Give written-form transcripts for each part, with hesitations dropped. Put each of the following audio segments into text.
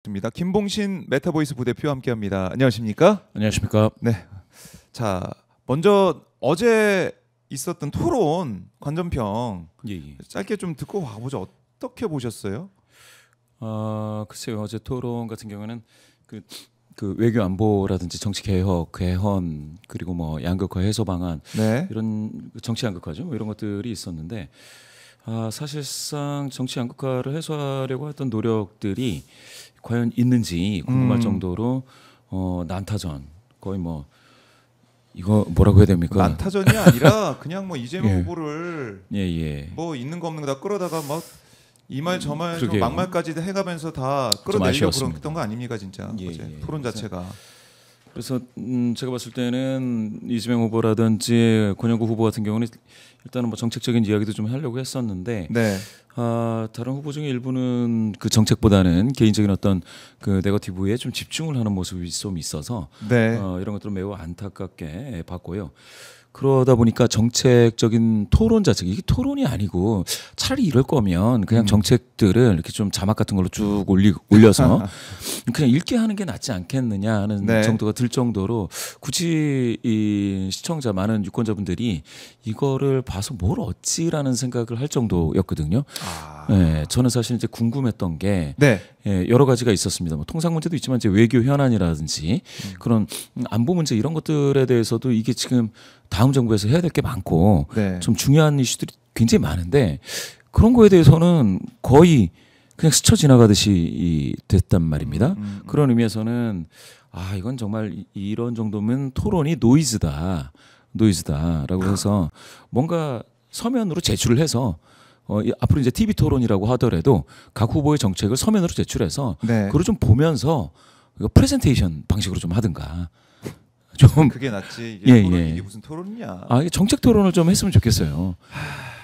입니다. 김봉신 메타보이스 부대표와 함께합니다. 안녕하십니까? 안녕하십니까? 네. 자, 먼저 어제 있었던 토론 관전평 예. 짧게 좀 듣고 와보죠. 어떻게 보셨어요? 글쎄요. 어제 토론 같은 경우는 그 외교 안보라든지 정치 개혁, 개헌 그리고 뭐 양극화 해소 방안 네. 이런 정치 양극화죠. 뭐 이런 것들이 있었는데 사실상 정치 양극화를 해소하려고 했던 노력들이 과연 있는지 궁금할 정도로 난타전 거의 뭐 이거 뭐라고 해야 됩니까? 난타전이 아니라 그냥 뭐 이재명 예. 후보를 예. 뭐 있는 거 없는 거 다 끌어다가 막 이 말 저 말 저 그러게요. 막말까지 해가면서 다 좀 끌어내려고 아쉬웠습니다. 그랬던 거 아닙니까 진짜? 예, 어제 예. 토론 자체가. 그래서 제가 봤을 때는 이재명 후보라든지 권영구 후보 같은 경우는 일단은 뭐 정책적인 이야기도 좀 하려고 했었는데 네. 다른 후보 중에 일부는 그 정책보다는 개인적인 어떤 그 네거티브에 좀 집중을 하는 모습이 좀 있어서 네. 이런 것들은 매우 안타깝게 봤고요. 그러다 보니까 정책적인 토론 자체가 이게 토론이 아니고 차라리 이럴 거면 그냥 정책들을 이렇게 좀 자막 같은 걸로 쭉 올려서 그냥 읽게 하는 게 낫지 않겠느냐 하는 네. 정도가 들 정도로 굳이 이 시청자 많은 유권자분들이 이거를 봐서 뭘 얻지라는 생각을 할 정도였거든요. 네, 저는 사실 이제 궁금했던 게 네. 여러 가지가 있었습니다. 뭐 통상 문제도 있지만 이제 외교 현안이라든지 그런 안보 문제 이런 것들에 대해서도 이게 지금 다음 정부에서 해야 될 게 많고 네. 좀 중요한 이슈들이 굉장히 많은데 그런 거에 대해서는 거의 그냥 스쳐 지나가듯이 됐단 말입니다. 그런 의미에서는 이건 정말 이런 정도면 토론이 노이즈다라고 해서 뭔가 서면으로 제출을 해서 앞으로 이제 TV 토론이라고 하더라도 각 후보의 정책을 서면으로 제출해서 네. 그걸 좀 보면서 이거 프레젠테이션 방식으로 좀 하든가 좀 그게 낫지. 이게 예, 토론 예. 이게 무슨 토론이냐? 이게 정책 토론을 좀 했으면 좋겠어요.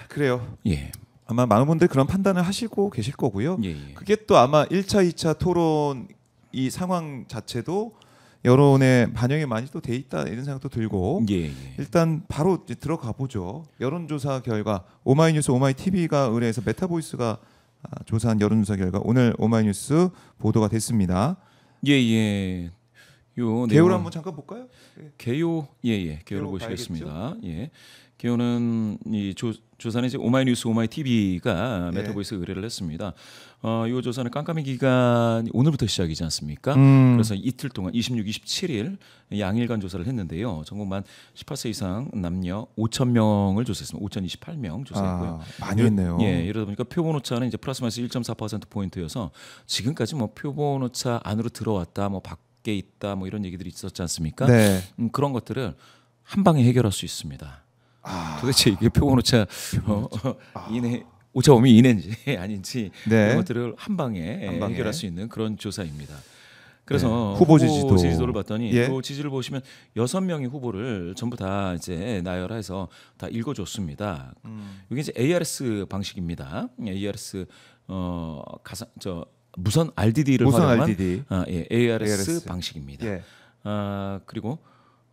그래요. 예. 아마 많은 분들이 그런 판단을 하시고 계실 거고요. 예. 그게 또 아마 1차, 2차 토론 이 상황 자체도 여론에 반영이 많이 또 돼 있다 이런 생각도 들고 예. 일단 바로 이제 들어가 보죠. 여론조사 결과 오마이뉴스 오마이TV가 의뢰해서 메타보이스가 조사한 여론조사 결과 오늘 오마이뉴스 보도가 됐습니다. 예. 요 개요를 내용은- 한번 잠깐 볼까요? 개요 개요를 개요 보시겠습니다. 예. 개요는 이 조사는 이제 오마이뉴스 오마이TV가 예. 메타보이스 의뢰를 했습니다. 이 조사는 깜깜이 기간이 오늘부터 시작이지 않습니까? 그래서 이틀 동안 26, 27일 양일간 조사를 했는데요. 전국 만 18세 이상 남녀 5,000명을 조사했습니다. 5,028명 조사했고요. 많이 했네요. 예, 이러다 보니까 표본 오차는 이제 플러스 마이너스 1.4% 포인트여서 지금까지 뭐 표본 오차 안으로 들어왔다, 뭐 밖에 있다, 뭐 이런 얘기들이 있었지 않습니까? 네. 그런 것들을 한 방에 해결할 수 있습니다. 도대체 이게 표본 오차 이내 오차 범위 이내인지 아닌지 네. 이런 것들을 한 방에 해결할 수 있는 그런 조사입니다. 그래서 네. 후보 지지도. 를 봤더니 예. 그 지지를 보시면 6명의 후보를 전부 다 이제 나열해서 다 읽어줬습니다. 이게 이제 ARS 방식입니다. ARS 무선 RDD를 무선 활용한 RDD. ARS 방식입니다. 예. 그리고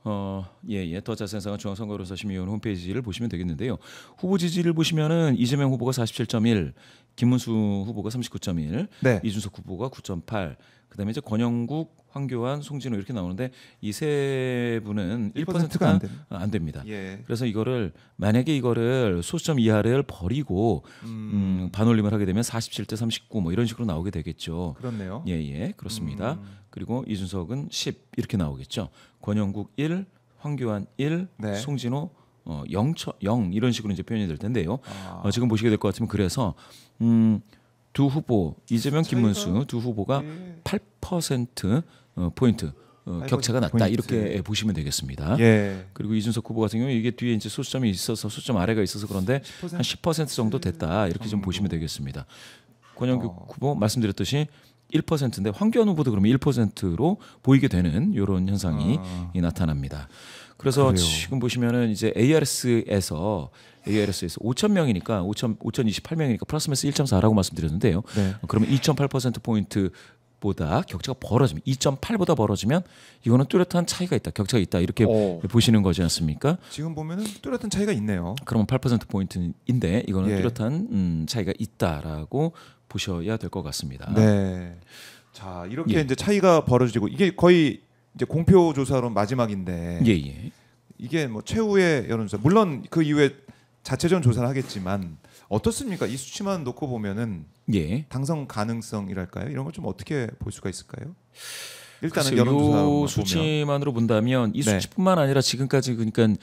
더 자세한 사항은 중앙선거여론조사심의위원회 홈페이지를 보시면 되겠는데요. 후보 지지를 보시면은 이재명 후보가 47.1, 김문수 후보가 39.1, 네. 이준석 후보가 9.8, 그다음에 이제 권영국, 황교안, 송진호 이렇게 나오는데 이 세 분은 1%가 1%가 안 됩니다. 예. 그래서 만약에 이거를 소수점 이하를 버리고 반올림을 하게 되면 47대 39 뭐 이런 식으로 나오게 되겠죠. 그렇네요. 예, 그렇습니다. 그리고 이준석은 10 이렇게 나오겠죠. 권영국 1, 황교안 1, 네. 송진호 0 이런 식으로 이제 표현이 될 텐데요. 지금 보시게 될 것 같으면 그래서 두 후보 이재명, 김문수 두 후보가 예. 8% 포인트 격차가 났다 포인트. 이렇게 보시면 되겠습니다. 예. 그리고 이준석 후보 같은 경우 이게 뒤에 이제 소수점이 있어서 소수점 아래가 있어서 그런데 한 10% 정도 됐다 이렇게 좀 보시면 되겠습니다. 권영국 후보 말씀드렸듯이 1%인데 황교안 후보도 그러면 1%로 보이게 되는 이런 현상이 나타납니다. 그래서 그래요. 지금 보시면은 이제 ARS에서 5,000명이니까 5,028명이니까 플러스 마이너스 1.4라고 말씀드렸는데요. 네. 그러면 2.8% 포인트 보다 격차가 벌어지면 2.8보다 벌어지면 이거는 뚜렷한 차이가 있다, 격차가 있다 이렇게 보시는 거지 않습니까? 지금 보면은 뚜렷한 차이가 있네요. 그러면 8% 포인트인데 이거는 예. 뚜렷한 차이가 있다라고 보셔야 될 것 같습니다. 네. 자, 이렇게 예. 이제 차이가 벌어지고 이게 거의 이제 공표 조사로 마지막인데 예. 이게 뭐 최후의 여론조사 물론 그 이후에 자체적인 조사를 하겠지만 어떻습니까? 이 수치만 놓고 보면은 예. 당선 가능성이랄까요? 이런 걸 좀 어떻게 볼 수가 있을까요? 일단은 글쎄요, 여론조사 요 보면 수치만으로 본다면 이 네. 수치뿐만 아니라 지금까지 그러니까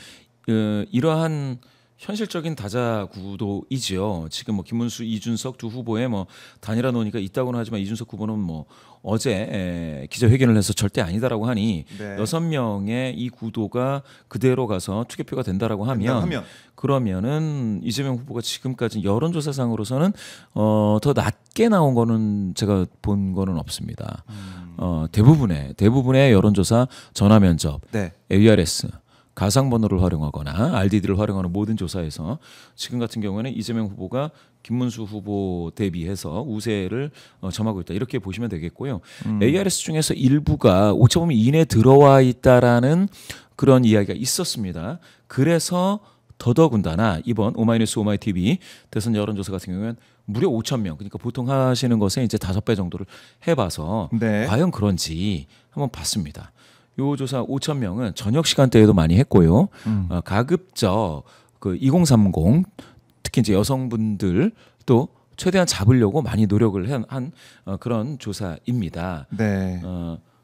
이러한 현실적인 다자 구도이지요. 지금 뭐 김문수, 이준석 두 후보의 뭐 단일화 논의가 있다고는 하지만 이준석 후보는 뭐 어제 기자회견을 해서 절대 아니다라고 하니 네. 6명의 이 구도가 그대로 가서 투개표가 된다라고 하면 그러면은 이재명 후보가 지금까지 여론조사상으로서는 더 낮게 나온 거는 제가 본 거는 없습니다. 대부분의 여론조사 전화면접, 네. ARS 가상번호를 활용하거나 RDD를 활용하는 모든 조사에서 지금 같은 경우에는 이재명 후보가 김문수 후보 대비해서 우세를 점하고 있다 이렇게 보시면 되겠고요. ARS 중에서 일부가 오차범위 이내에 들어와 있다라는 그런 이야기가 있었습니다. 그래서 더더군다나 이번 오마이뉴스 오마이TV 대선 여론조사 같은 경우에는 무려 5천 명 그러니까 보통 하시는 것에 이제 5배 정도를 해봐서 네. 과연 그런지 한번 봤습니다. 요 조사 5천 명은 저녁 시간대에도 많이 했고요. 가급적 그 2030 특히 이제 여성분들 또 최대한 잡으려고 많이 노력을 한 그런 조사입니다. 네.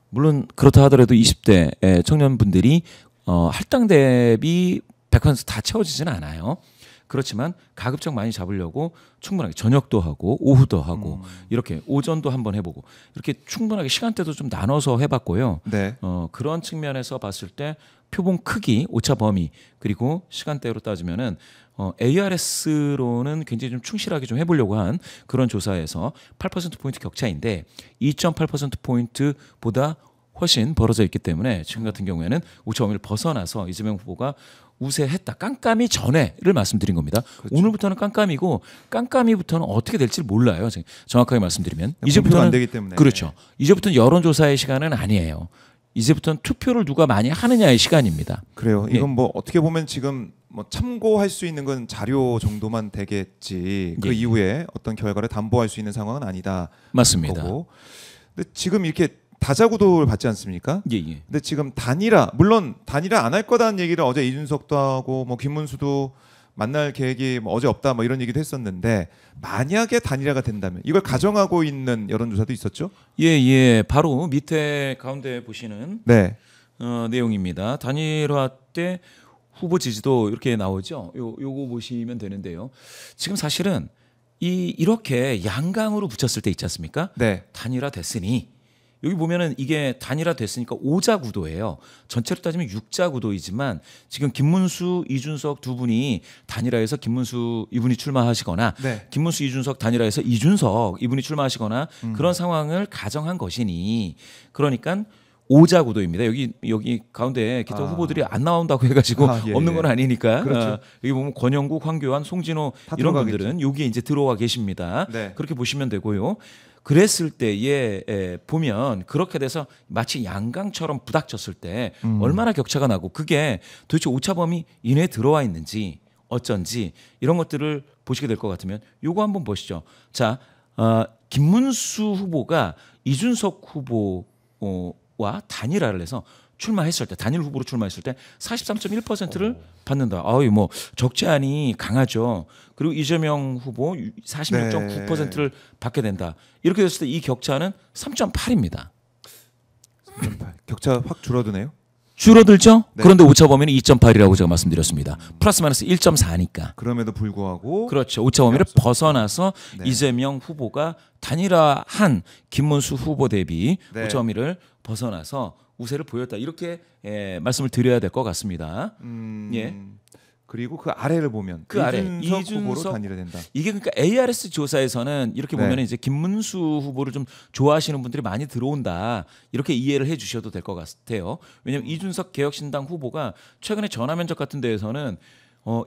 물론 그렇다 하더라도 20대 청년분들이 할당 대비 100%다 채워지지는 않아요. 그렇지만 가급적 많이 잡으려고 충분하게 저녁도 하고 오후도 하고 이렇게 오전도 한번 해보고 이렇게 충분하게 시간대도 좀 나눠서 해봤고요. 네. 그런 측면에서 봤을 때 표본 크기, 오차 범위 그리고 시간대로 따지면은 ARS로는 굉장히 좀 충실하게 좀 해보려고 한 그런 조사에서 8%포인트 격차인데 2.8%포인트보다 훨씬 벌어져 있기 때문에 지금 같은 경우에는 오차 범위를 벗어나서 이재명 후보가 우세했다. 깜깜이 전에를 말씀드린 겁니다. 그렇죠. 오늘부터는 깜깜이고 깜깜이부터는 어떻게 될지 몰라요. 정확하게 말씀드리면 이제부터는 안 되기 때문에 그렇죠. 이제부터는 여론조사의 시간은 아니에요. 이제부터는 투표를 누가 많이 하느냐의 시간입니다. 그래요. 이건 뭐 어떻게 보면 지금 뭐 참고할 수 있는 건 자료 정도만 되겠지. 그 예. 이후에 어떤 결과를 담보할 수 있는 상황은 아니다. 맞습니다. 거고. 근데 지금 이렇게 다자구도를 받지 않습니까? 예. 근데 지금 단일화 물론 단일화 안 할 거다는 얘기를 어제 이준석도 하고 뭐 김문수도 만날 계획이 뭐 어제 없다 뭐 이런 얘기도 했었는데 만약에 단일화가 된다면 이걸 가정하고 있는 여론조사도 있었죠? 예. 바로 밑에 가운데 보시는 네. 내용입니다. 단일화 때 후보 지지도 이렇게 나오죠. 요거 보시면 되는데요. 지금 사실은 이렇게 양강으로 붙였을 때 있지 않습니까? 네. 단일화 됐으니 여기 보면은 이게 단일화 됐으니까 5자 구도예요. 전체로 따지면 6자 구도이지만 지금 김문수, 이준석 두 분이 단일화해서 김문수 이분이 출마하시거나 네. 김문수, 이준석 단일화해서 이준석 이분이 출마하시거나 그런 상황을 가정한 것이니 그러니까 5자 구도입니다. 여기 가운데 기타 후보들이 안 나온다고 해가지고 예, 없는 예. 건 아니니까. 그렇죠. 여기 보면 권영국, 황교안, 송진호 다 이런 들어가겠죠. 분들은 여기에 이제 들어와 계십니다. 네. 그렇게 보시면 되고요. 그랬을 때에 보면 그렇게 돼서 마치 양강처럼 부닥쳤을 때 얼마나 격차가 나고 그게 도대체 오차범위 이내에 들어와 있는지 어쩐지 이런 것들을 보시게 될 것 같으면 요거 한번 보시죠. 자, 김문수 후보가 이준석 후보와 단일화를 해서 출마했을 때 단일 후보로 출마했을 때 43.1%를 받는다. 아유 뭐 적지 않이 강하죠. 그리고 이재명 후보 46.9%를 받게 된다. 이렇게 됐을 때 이 격차는 3.8입니다. 격차 확 줄어드네요. 줄어들죠? 네. 그런데 오차 범위는 2.8이라고 제가 말씀드렸습니다. 플러스 마이너스 1.4니까. 그럼에도 불구하고 그렇죠. 오차 범위를 벗어나서 네. 이재명 후보가 단일화한 김문수 후보 대비 네. 오차 범위를 벗어나서 우세를 보였다. 이렇게 말씀을 드려야 될 것 같습니다. 예. 그리고 그 아래를 보면 그 아래 이준석 후보로 단일화된다. 이게 그러니까 ARS 조사에서는 이렇게 네. 보면 이제 김문수 후보를 좀 좋아하시는 분들이 많이 들어온다. 이렇게 이해를 해주셔도 될 것 같아요. 왜냐하면 이준석 개혁신당 후보가 최근에 전화면접 같은 데에서는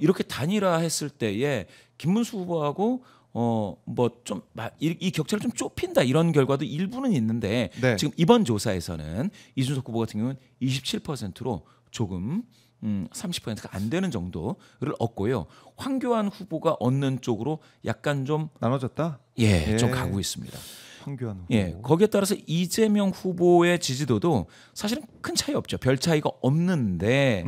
이렇게 단일화했을 때에 김문수 후보하고 뭐 좀 이 격차를 좀 좁힌다 이런 결과도 일부는 있는데 네. 지금 이번 조사에서는 이준석 후보 같은 경우는 27%로 조금 30%가 안 되는 정도를 얻고요. 황교안 후보가 얻는 쪽으로 약간 좀 나눠졌다. 좀 가고 있습니다. 황교안 후보. 예, 거기에 따라서 이재명 후보의 지지도도 사실은 큰 차이 없죠. 별 차이가 없는데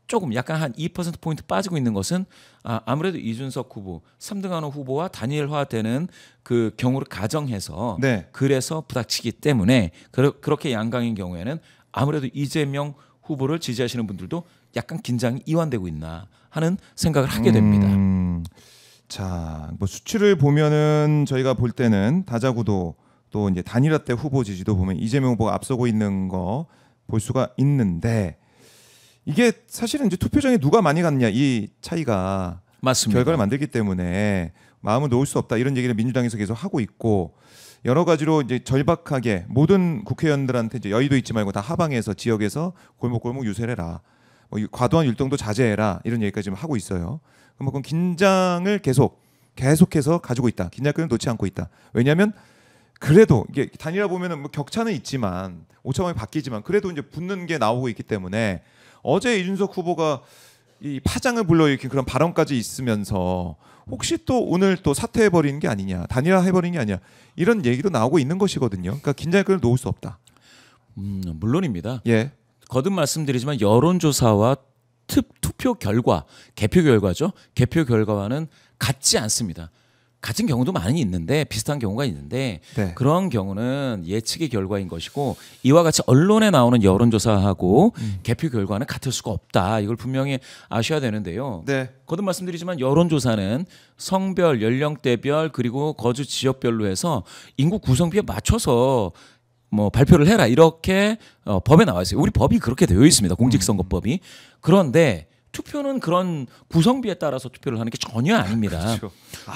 조금 약간 한 2% 포인트 빠지고 있는 것은 아무래도 이준석 후보, 3등하는 후보와 단일화되는 그 경우를 가정해서 네. 그래서 부닥치기 때문에 그렇게 양강인 경우에는 아무래도 이재명 후보를 지지하시는 분들도 약간 긴장이 이완되고 있나 하는 생각을 하게 됩니다. 자, 뭐 수치를 보면은 저희가 볼 때는 다자구도 또 이제 단일화 때 후보 지지도 보면 이재명 후보가 앞서고 있는 거 볼 수가 있는데 이게 사실은 이제 투표장에 누가 많이 갔냐 이 차이가 맞습니다. 결과를 만들기 때문에 마음을 놓을 수 없다 이런 얘기를 민주당에서 계속 하고 있고 여러 가지로 이제 절박하게 모든 국회의원들한테 이제 여의도 있지 말고 다 하방에서 지역에서 골목골목 유세를 해라. 뭐 과도한 율동도 자제해라 이런 얘기까지 지금 하고 있어요. 그만큼 긴장을 계속해서 가지고 있다. 긴장감을 놓지 않고 있다. 왜냐하면 그래도 이게 단일화 보면은 뭐 격차는 있지만 오차범위 바뀌지만 그래도 이제 붙는 게 나오고 있기 때문에 어제 이준석 후보가 이 파장을 불러일으킨 그런 발언까지 있으면서 혹시 또 오늘 또 사퇴해 버리는 게 아니냐, 단일화 해버리는 게 아니냐 이런 얘기도 나오고 있는 것이거든요. 그러니까 긴장감을 놓을 수 없다. 물론입니다. 예. 거듭 말씀드리지만 여론조사와 투표 결과, 개표 결과죠. 개표 결과와는 같지 않습니다. 같은 경우도 많이 있는데 비슷한 경우가 있는데 네. 그런 경우는 예측의 결과인 것이고 이와 같이 언론에 나오는 여론조사하고 개표 결과는 같을 수가 없다. 이걸 분명히 아셔야 되는데요. 네. 거듭 말씀드리지만 여론조사는 성별, 연령대별 그리고 거주 지역별로 해서 인구 구성비에 맞춰서 뭐 발표를 해라 이렇게 법에 나와 있어요. 우리 법이 그렇게 되어 있습니다. 공직선거법이. 그런데 투표는 그런 구성비에 따라서 투표를 하는 게 전혀 아닙니다. 그렇죠.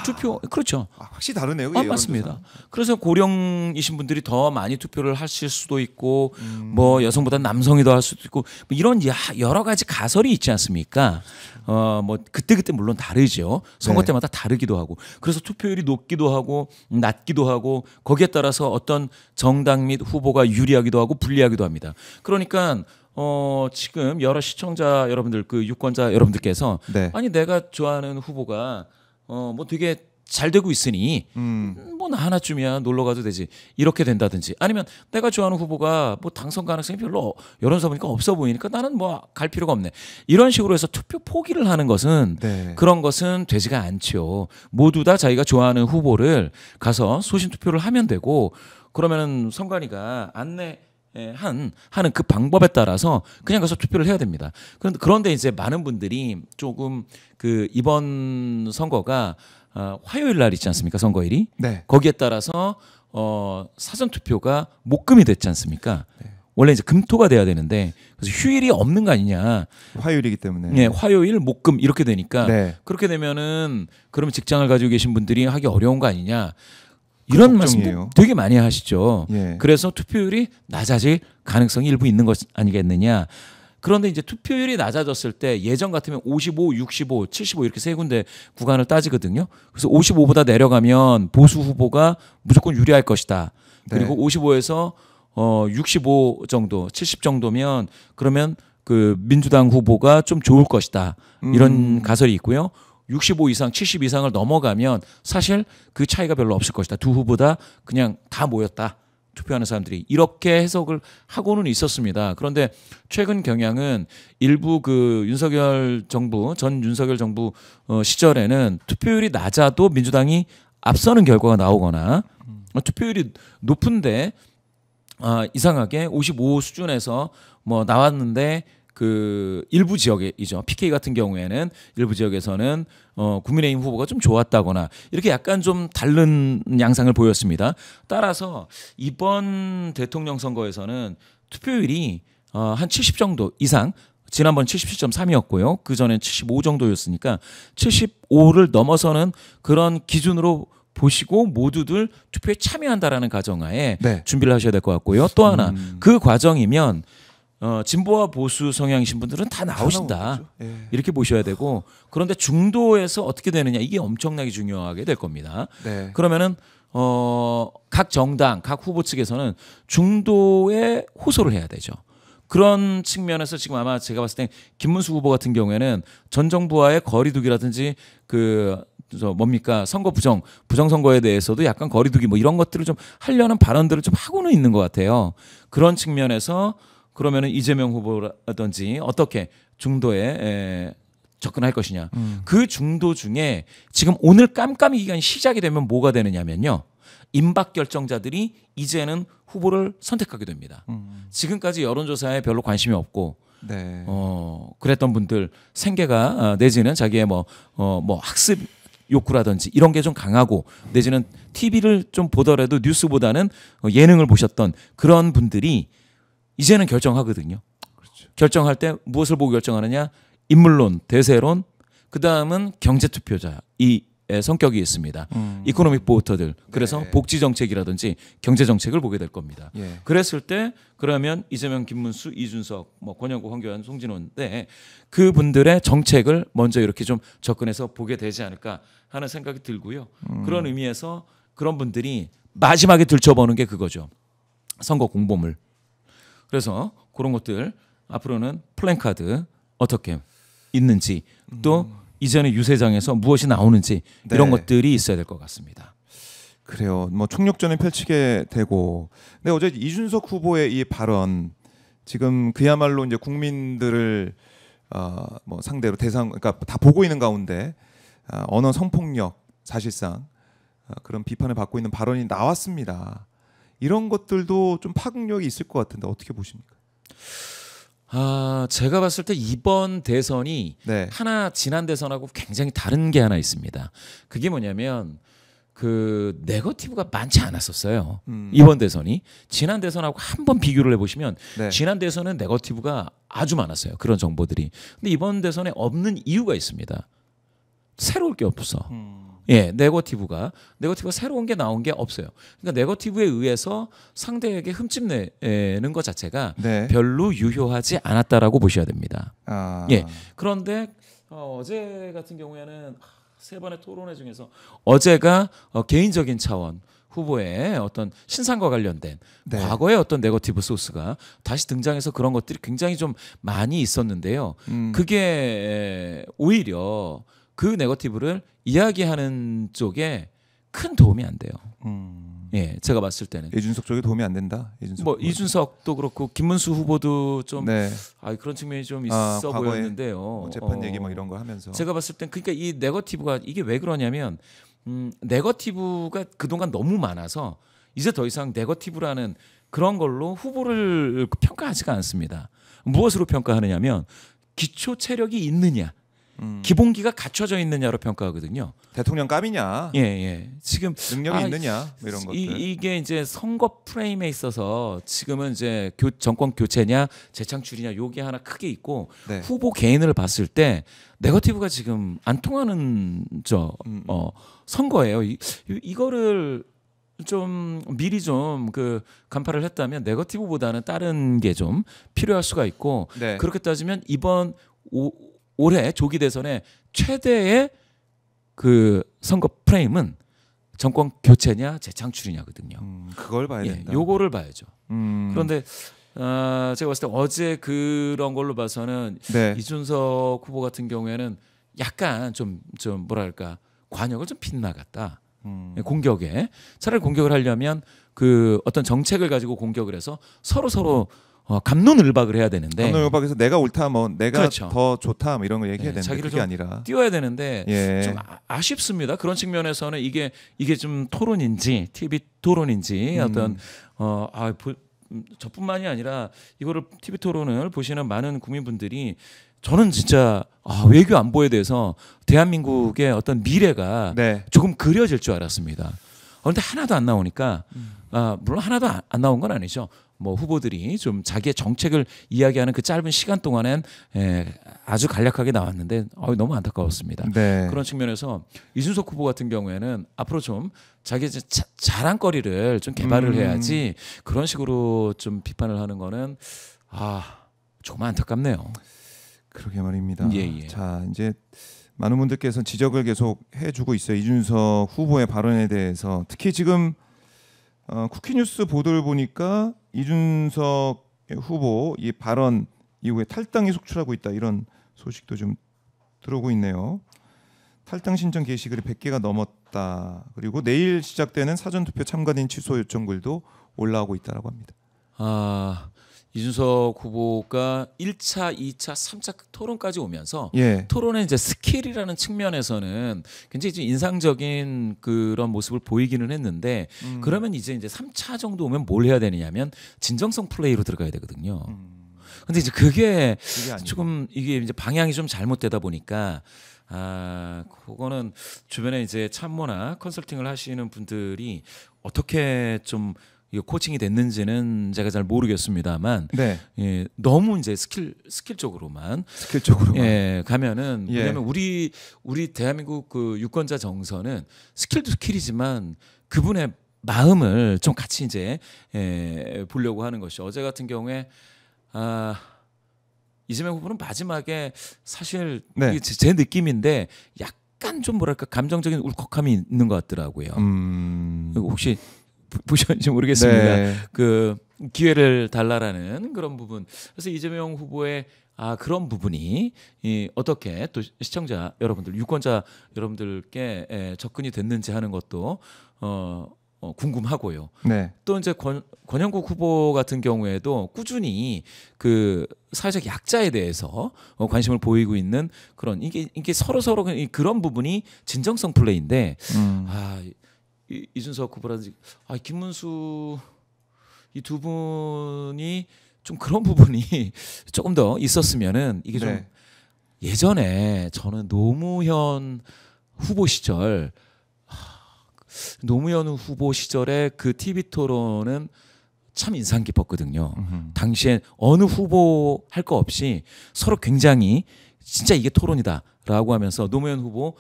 투표 그렇죠. 확실히 다르네요. 그게 맞습니다. 여론조사. 그래서 고령이신 분들이 더 많이 투표를 하실 수도 있고 뭐 여성보다 남성이 더 할 수도 있고 뭐 이런 여러 가지 가설이 있지 않습니까? 뭐 그때 물론 다르죠. 선거 네. 때마다 다르기도 하고 그래서 투표율이 높기도 하고 낮기도 하고 거기에 따라서 어떤 정당 및 후보가 유리하기도 하고 불리하기도 합니다. 그러니까 지금 여러 시청자 여러분들 그 유권자 여러분들께서 네. 아니 내가 좋아하는 후보가 뭐 되게 잘 되고 있으니 뭐 나 하나쯤이야 놀러 가도 되지 이렇게 된다든지 아니면 내가 좋아하는 후보가 뭐 당선 가능성이 별로 여론조사 보니까 없어 보이니까 나는 뭐 갈 필요가 없네 이런 식으로 해서 투표 포기를 하는 것은 네. 그런 것은 되지가 않죠. 모두 다 자기가 좋아하는 후보를 가서 소신 투표를 하면 되고 그러면은 선관위가 하는 그 방법에 따라서 그냥 가서 투표를 해야 됩니다. 그런데 이제 많은 분들이 조금 그 이번 선거가 화요일 날 있지 않습니까? 선거일이. 네. 거기에 따라서 사전 투표가 목금이 됐지 않습니까? 네. 원래 이제 금토가 돼야 되는데 그래서 휴일이 없는 거 아니냐. 화요일이기 때문에. 네, 화요일, 목금 이렇게 되니까 네. 그렇게 되면은 그러면 직장을 가지고 계신 분들이 하기 어려운 거 아니냐. 이런 말씀도 되게 많이 하시죠. 예. 그래서 투표율이 낮아질 가능성이 일부 있는 것 아니겠느냐. 그런데 이제 투표율이 낮아졌을 때 예전 같으면 55, 65, 75 이렇게 세 군데 구간을 따지거든요. 그래서 55보다 내려가면 보수 후보가 무조건 유리할 것이다. 그리고 네. 55에서 65 정도, 70 정도면 그러면 그 민주당 후보가 좀 좋을 것이다. 이런 가설이 있고요. 65 이상, 70 이상을 넘어가면 사실 그 차이가 별로 없을 것이다. 두 후보 다 그냥 다 모였다. 투표하는 사람들이 이렇게 해석을 하고는 있었습니다. 그런데 최근 경향은 일부 그 윤석열 정부, 전 윤석열 정부 시절에는 투표율이 낮아도 민주당이 앞서는 결과가 나오거나 투표율이 높은데 이상하게 55 수준에서 뭐 나왔는데 그 일부 지역이죠. PK 같은 경우에는 일부 지역에서는 국민의힘 후보가 좀 좋았다거나 이렇게 약간 좀 다른 양상을 보였습니다. 따라서 이번 대통령 선거에서는 투표율이 한 70 정도 이상 지난번 77.3이었고요. 그 전엔 75 정도였으니까 75를 넘어서는 그런 기준으로 보시고 모두들 투표에 참여한다라는 가정하에 네. 준비를 하셔야 될 것 같고요. 또 하나 그 과정이면 진보와 보수 성향이신 분들은 다 나오신다. 예. 이렇게 보셔야 되고 그런데 중도에서 어떻게 되느냐 이게 엄청나게 중요하게 될 겁니다. 네. 그러면은 각 정당, 각 후보 측에서는 중도에 호소를 해야 되죠. 그런 측면에서 지금 아마 제가 봤을 때 김문수 후보 같은 경우에는 전 정부와의 거리두기라든지 뭡니까 선거 부정 선거에 대해서도 약간 거리두기 뭐 이런 것들을 좀 하려는 발언들을 좀 하고는 있는 것 같아요. 그런 측면에서 그러면은 이재명 후보라든지 어떻게 중도에 접근할 것이냐. 그 중도 중에 지금 오늘 깜깜이 기간이 시작이 되면 뭐가 되느냐면요. 임박 결정자들이 이제는 후보를 선택하게 됩니다. 지금까지 여론조사에 별로 관심이 없고 네. 그랬던 분들 생계가 내지는 자기의 뭐 학습 욕구라든지 이런 게 좀 강하고 내지는 TV를 좀 보더라도 뉴스보다는 예능을 보셨던 그런 분들이 이제는 결정하거든요. 그렇죠. 결정할 때 무엇을 보고 결정하느냐? 인물론, 대세론, 그 다음은 경제투표자 이 성격이 있습니다. 이코노믹 보터들. 그래서 네. 복지 정책이라든지 경제 정책을 보게 될 겁니다. 예. 그랬을 때 그러면 이재명, 김문수, 이준석, 뭐 권영구, 황교안, 송진호인데 그분들의 정책을 먼저 이렇게 좀 접근해서 보게 되지 않을까 하는 생각이 들고요. 그런 의미에서 그런 분들이 마지막에 들춰보는 게 그거죠. 선거 공보물. 그래서 그런 것들 앞으로는 플랜카드 어떻게 있는지 또 이전의 유세장에서 무엇이 나오는지 이런 네. 것들이 있어야 될 것 같습니다. 그래요. 뭐 총력전을 펼치게 되고. 근데 어제 이준석 후보의 이 발언 지금 그야말로 이제 국민들을 뭐 상대로 그러니까 다 보고 있는 가운데 언어 성폭력 사실상 그런 비판을 받고 있는 발언이 나왔습니다. 이런 것들도 좀 파급력이 있을 것 같은데 어떻게 보십니까? 제가 봤을 때 이번 대선이 네. 하나 지난 대선하고 굉장히 다른 게 하나 있습니다. 그게 뭐냐면 그 네거티브가 많지 않았었어요. 이번 대선이 지난 대선하고 한번 비교를 해보시면 네. 지난 대선은 네거티브가 아주 많았어요. 그런 정보들이. 근데 이번 대선에 없는 이유가 있습니다. 새로울 게 없어. 예, 네거티브가 새로운 게 나온 게 없어요. 그러니까 네거티브에 의해서 상대에게 흠집 내는 것 자체가 네. 별로 유효하지 않았다라고 보셔야 됩니다. 예. 그런데 어제 같은 경우에는 세 번의 토론회 중에서 어제가 개인적인 차원 후보의 어떤 신상과 관련된 네. 과거의 어떤 네거티브 소스가 다시 등장해서 그런 것들이 굉장히 좀 많이 있었는데요. 그게 오히려 그 네거티브를 이야기하는 쪽에 큰 도움이 안 돼요. 예, 제가 봤을 때는 이준석 쪽에 도움이 안 된다. 이준석 뭐 후보. 이준석도 그렇고 김문수 후보도 좀 네. 그런 측면이 좀 있어 과거에 보였는데요. 뭐 재판 얘기 뭐 이런 거 하면서 제가 봤을 땐 그러니까 이 네거티브가 이게 왜 그러냐면 네거티브가 그동안 너무 많아서 이제 더 이상 네거티브라는 그런 걸로 후보를 평가하지가 않습니다. 무엇으로 평가하느냐면 기초 체력이 있느냐, 기본기가 갖춰져 있느냐로 평가하거든요. 대통령 감이냐, 예. 지금 능력이 있느냐 뭐 이런 것들. 이게 이제 선거 프레임에 있어서 지금은 이제 정권 교체냐 재창출이냐 요게 하나 크게 있고 네. 후보 개인을 봤을 때 네거티브가 지금 안 통하는 선거예요. 이거를 좀 미리 좀 그 간파를 했다면 네거티브보다는 다른 게 좀 필요할 수가 있고 네. 그렇게 따지면 이번 올해 조기 대선의 최대의 그 선거 프레임은 정권 교체냐 재창출이냐거든요. 그걸 봐야 예, 된다. 요거를 봐야죠. 음. 그런데 제가 봤을 때 어제 그런 걸로 봐서는 네. 이준석 후보 같은 경우에는 약간 좀 뭐랄까 관역을 좀 빗나갔다. 공격에 차라리 공격을 하려면 그 어떤 정책을 가지고 공격을 해서 서로 갑론을박을 해야 되는데 감독협박에서 내가 옳다, 뭐 내가 그렇죠. 더 좋다, 뭐 이런 거 얘기해야 되는데 자기를 그게 좀 아니라. 띄워야 되는데 예. 좀 아쉽습니다. 그런 측면에서는 이게 좀 토론인지 TV 토론인지 어떤 저뿐만이 아니라 이거를 TV 토론을 보시는 많은 국민분들이 저는 진짜 외교 안보에 대해서 대한민국의 어떤 미래가 네. 조금 그려질 줄 알았습니다. 그런데 하나도 안 나오니까 물론 하나도 안 나온 건 아니죠. 뭐 후보들이 좀 자기의 정책을 이야기하는 그 짧은 시간 동안엔 아주 간략하게 나왔는데 너무 안타까웠습니다. 네. 그런 측면에서 이준석 후보 같은 경우에는 앞으로 좀 자기의 자랑거리를 좀 개발을 해야지 그런 식으로 좀 비판을 하는 거는 정말 안타깝네요. 그러게 말입니다. 예. 자, 이제 많은 분들께서 지적을 계속 해주고 있어요. 이준석 후보의 발언에 대해서 특히 지금 쿠키뉴스 보도를 보니까 이준석 후보 이 발언 이후에 탈당이 속출하고 있다 이런 소식도 좀 들어오고 있네요. 탈당 신청 게시글이 100개가 넘었다. 그리고 내일 시작되는 사전투표 참가인 취소 요청글도 올라오고 있다라고 합니다. 이준석 후보가 1차, 2차, 3차 토론까지 오면서 예. 토론의 이제 스킬이라는 측면에서는 굉장히 좀 인상적인 그런 모습을 보이기는 했는데 그러면 이제 3차 정도 오면 뭘 해야 되느냐면 진정성 플레이로 들어가야 되거든요. 근데 이제 그게 조금 이게 이제 방향이 좀 잘못되다 보니까 그거는 주변에 이제 참모나 컨설팅을 하시는 분들이 어떻게 좀 이거 코칭이 됐는지는 제가 잘 모르겠습니다만, 네. 예, 너무 이제 스킬적으로만 가면은 예. 왜냐하면 우리 대한민국 그 유권자 정서는 스킬도 스킬이지만 그분의 마음을 좀 같이 이제 보려고 하는 것이 어제 같은 경우에 이재명 후보는 마지막에 사실 네. 이게 제 느낌인데 약간 좀 뭐랄까 감정적인 울컥함이 있는 것 같더라고요. 혹시 보셨는지 모르겠습니다. 네. 그 기회를 달라라는 그런 부분. 그래서 이재명 후보의 그런 부분이 어떻게 또 시청자 여러분들, 유권자 여러분들께 접근이 됐는지 하는 것도 궁금하고요. 네. 또 이제 권영국 후보 같은 경우에도 꾸준히 그 사회적 약자에 대해서 관심을 보이고 있는 그런 이게 서로 그런 부분이 진정성 플레이인데 이준석 후보라든지 김문수 이 두 분이 좀 그런 부분이 조금 더 있었으면은 이게 좀 네. 예전에 저는 노무현 후보 시절 그 TV 토론은 참 인상 깊었거든요. 당시에 어느 후보 할 거 없이 서로 굉장히 진짜 이게 토론이다라고 하면서 노무현 후보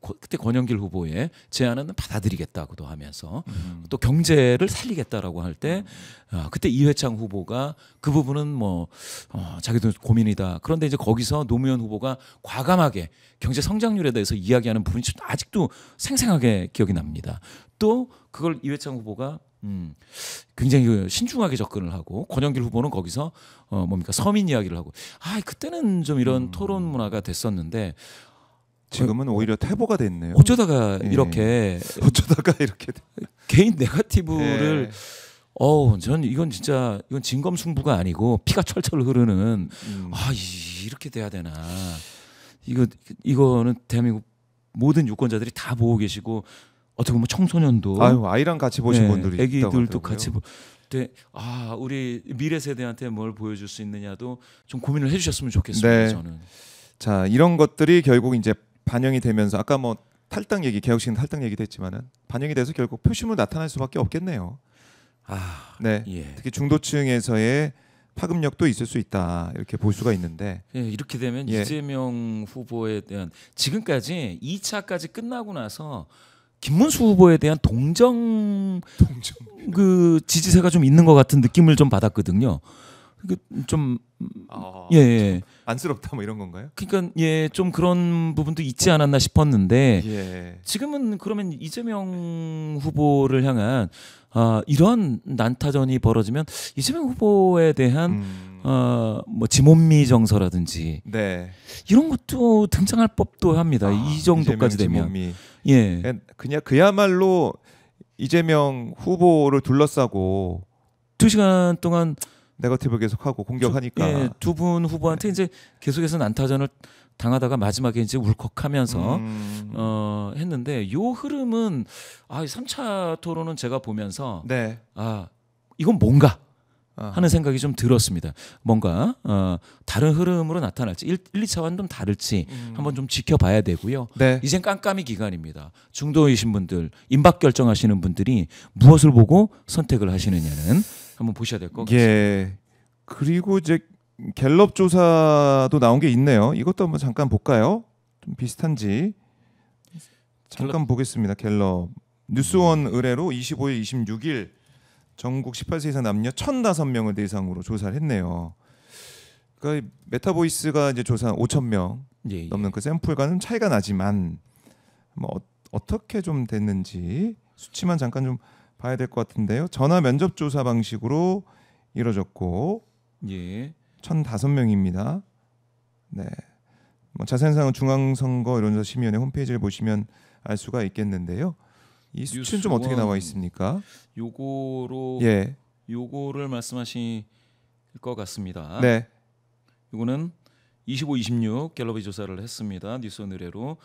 그때 권영길 후보의 제안은 받아들이겠다고도 하면서 또 경제를 살리겠다라고 할 때 그때 이회창 후보가 그 부분은 뭐 자기도 고민이다. 그런데 이제 거기서 노무현 후보가 과감하게 경제 성장률에 대해서 이야기하는 부분이 아직도 생생하게 기억이 납니다. 또 그걸 이회창 후보가 굉장히 신중하게 접근을 하고 권영길 후보는 거기서 서민 이야기를 하고 그때는 좀 이런 토론 문화가 됐었는데 지금은 오히려 태보가 됐네요. 어쩌다가 이렇게 개인 네거티브를 저는 이건 진검승부가 아니고 피가 철철 흐르는 이렇게 돼야 되나 이거는 대한민국 모든 유권자들이 다 보고 계시고 어떻게 보면 청소년도 아이랑 같이 보신 분들이 애기들도 같이 우리 미래 세대한테 뭘 보여줄 수 있느냐도 좀 고민을 해주셨으면 좋겠습니다. 네. 저는 자 이런 것들이 결국 이제 반영이 되면서 아까 뭐 탈당 얘기 개혁식 탈당 얘기도 했지만은 반영이 돼서 결국 표심으로 나타날 수밖에 없겠네요. 네. 예. 특히 중도층에서의 파급력도 있을 수 있다 이렇게 볼 수가 있는데 이렇게 되면 이재명 후보에 대한 지금까지 2차까지 끝나고 나서 김문수 후보에 대한 동정 그 지지세가 좀 있는 것 같은 느낌을 좀 받았거든요. 좀 좀 안쓰럽다 뭐 이런 건가요? 그러니까 좀 그런 부분도 있지 않았나 싶었는데 지금은 그러면 이재명 후보를 향한 이런 난타전이 벌어지면 이재명 후보에 대한 뭐 지몬미 정서라든지 이런 것도 등장할 법도 합니다. 이 정도까지 되면 지몬미. 그냥 그야말로 이재명 후보를 둘러싸고 2시간 동안 네거티브 계속하고 공격하니까 두 분 후보한테 이제 계속해서 난타전을 당하다가 마지막에 이제 울컥하면서 했는데 요 흐름은 3차 토론은 제가 보면서 이건 뭔가 하는 생각이 좀 들었습니다. 뭔가 다른 흐름으로 나타날지 1, 2차와는 좀 다를지 한번 좀 지켜봐야 되고요. 이젠 깜깜이 기간입니다. 중도이신 분들, 임박 결정하시는 분들이 무엇을 보고 선택을 하시느냐는 한번 보셔야 될 것 같습니다. 그리고 이제 갤럽 조사도 나온 게 있네요. 이것도 한번 잠깐 볼까요? 좀 비슷한지 잠깐 보겠습니다. 갤럽 뉴스원 의뢰로 25일, 26일 전국 18세 이상 남녀 1,005명을 대상으로 조사를 했네요. 그러니까 메타보이스가 이제 조사한 5,000명 넘는 그 샘플과는 차이가 나지만 뭐 어떻게 좀 됐는지 수치만 잠깐 좀 봐야 될 것 같은데요. 전화 면접 조사 방식으로 이뤄졌고 예. 1,005명입니다. 네. 뭐 자세한 사항은 중앙선거여론조사심의위원회 홈페이지를 보시면 알 수가 있겠는데요. 이 수치는 좀 어떻게 나와 있습니까? 요거로 예. 요거를 말씀하실 것 같습니다. 네. 요거는 25, 26 갤럽이 조사를 했습니다. 뉴스원 의뢰로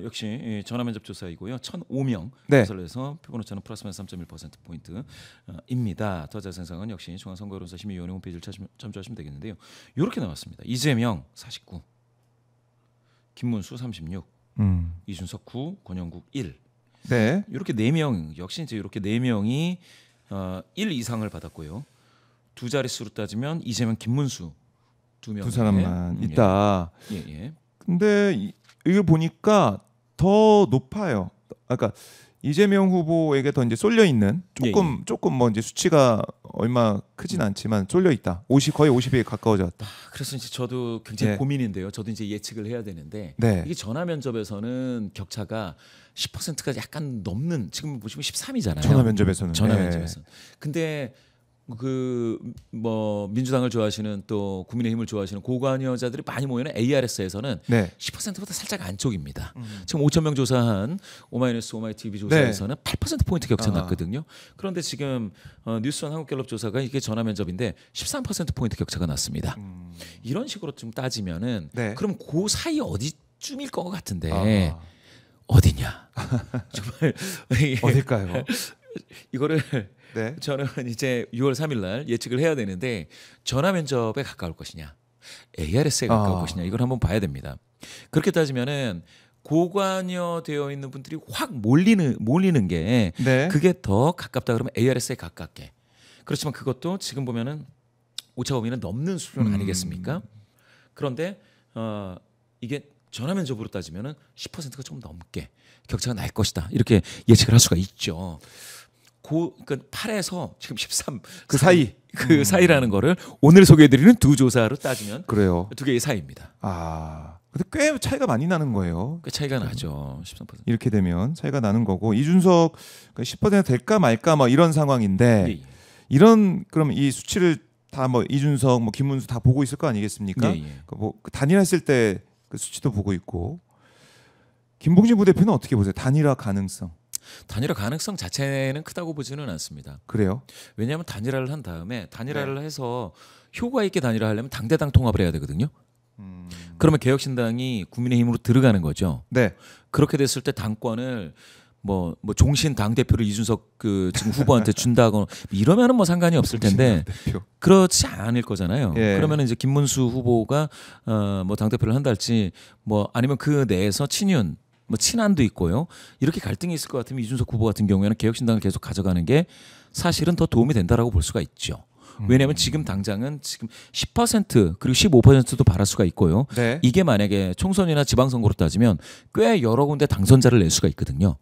역시 전화면접 조사이고요. 1,005명 네. 조사를 해서 표본오차는 플러스 마이너스 3.1%포인트입니다. 더 자세한 사항은 역시 중앙선거여론조사심의위원회 홈페이지를 참조하시면 되겠는데요. 이렇게 나왔습니다. 이재명 49, 김문수 36, 이준석 9, 권영국 1. 네. 이렇게 4명 역시 이제 이렇게 4명이 1 이상을 받았고요. 두 자릿수로 따지면 이재명, 김문수 두 사람만 있다. 예. 근데 이걸 보니까 더 높아요. 아까 이재명 후보에게 더 이제 쏠려 있는 조금 뭐 이제 수치가 얼마 크진 않지만 쏠려 있다. 거의 50에 가까워졌다. 그래서 이제 저도 굉장히 고민인데요. 저도 이제 예측을 해야 되는데 이게 전화 면접에서는 격차가 10%가 약간 넘는 지금 보시면 13이잖아요. 전화 면접에서는. 근데 그 뭐 민주당을 좋아하시는 또 국민의힘을 좋아하시는 고관여자들이 많이 모이는 ARS에서는 10%보다 살짝 안쪽입니다. 지금 5천 명 조사한 오마이뉴스 오마이TV 조사에서는 8% 포인트 격차 났거든요. 그런데 지금 뉴스원 한국갤럽 조사가 이게 전화 면접인데 13% 포인트 격차가 났습니다. 이런 식으로 좀 따지면은 그럼 그 사이 어디쯤일 것 같은데 어디냐? 정말 어딜까요? 이거를 저는 이제 6월 3일 날 예측을 해야 되는데 전화 면접에 가까울 것이냐, ARS에 가까울 것이냐 이걸 한번 봐야 됩니다. 그렇게 따지면은 고관여되어 있는 분들이 확 몰리는 게 그게 더 가깝다 그러면 ARS에 가깝게. 그렇지만 그것도 지금 보면은 오차 범위는 넘는 수준 아니겠습니까? 그런데 이게 전화 면접으로 따지면은 10%가 좀 넘게 격차가 날 것이다 이렇게 예측을 할 수가 있죠. 그러니까 8에서 지금 13 그 사이 그 사이라는 거를 오늘 소개해드리는 두 조사로 따지면 그래요. 두 개의 사이입니다. 근데 꽤 차이가 많이 나는 거예요. 꽤 차이가 나죠. 13%. 이렇게 되면 차이가 나는 거고 이준석 10% 될까 말까 뭐 이런 상황인데 이런 그럼 이 수치를 다 뭐 이준석 뭐 김문수 다 보고 있을 거 아니겠습니까? 뭐 단일화했을 때 그 수치도 보고 있고 김봉진 부대표는 어떻게 보세요? 단일화 가능성? 단일화 가능성 자체는 크다고 보지는 않습니다. 그래요? 왜냐하면 단일화를 한 다음에 단일화를 해서 효과 있게 단일화하려면 당대당 통합을 해야 되거든요. 그러면 개혁신당이 국민의힘으로 들어가는 거죠. 그렇게 됐을 때 당권을 뭐 종신 당 대표를 이준석 그 지금 후보한테 준다거나 이러면은 뭐 상관이 없을 텐데 그렇지 않을 거잖아요. 그러면은 이제 김문수 후보가 뭐 당 대표를 한달지 뭐 아니면 그 내에서 친윤 뭐 친한도 있고요. 이렇게 갈등이 있을 것 같으면 이준석 후보 같은 경우에는 개혁신당을 계속 가져가는 게 사실은 더 도움이 된다라고 볼 수가 있죠. 왜냐하면 지금 당장은 지금 10% 그리고 15%도 바랄 수가 있고요. 이게 만약에 총선이나 지방선거로 따지면 꽤 여러 군데 당선자를 낼 수가 있거든요.